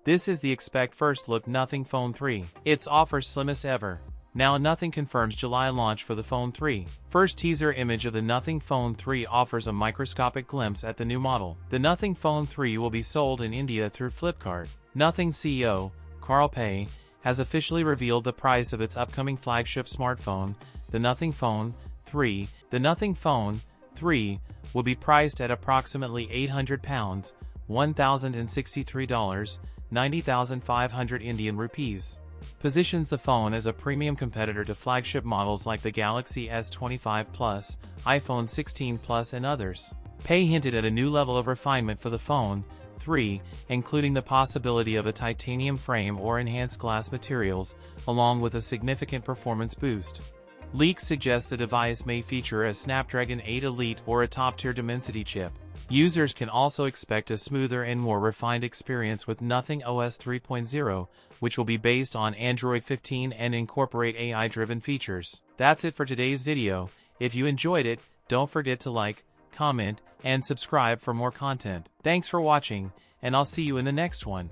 This is the expect first look Nothing Phone 3. It's offer's slimmest ever. Now Nothing confirms July launch for the Phone 3. First teaser image of the Nothing Phone 3 offers a microscopic glimpse at the new model. The Nothing Phone 3 will be sold in India through Flipkart. Nothing CEO, Carl Pei, has officially revealed the price of its upcoming flagship smartphone, the Nothing Phone 3. The Nothing Phone 3 will be priced at approximately £800, $1,063, 90,500 Indian rupees. Positions the phone as a premium competitor to flagship models like the Galaxy S25 Plus, iPhone 16 Plus and others. Pei hinted at a new level of refinement for the Phone 3, including the possibility of a titanium frame or enhanced glass materials, along with a significant performance boost. Leaks suggest the device may feature a Snapdragon 8 Elite or a top-tier Dimensity chip. Users can also expect a smoother and more refined experience with Nothing OS 3.0, which will be based on Android 15 and incorporate AI-driven features. That's it for today's video. If you enjoyed it, don't forget to like, comment, and subscribe for more content. Thanks for watching, and I'll see you in the next one.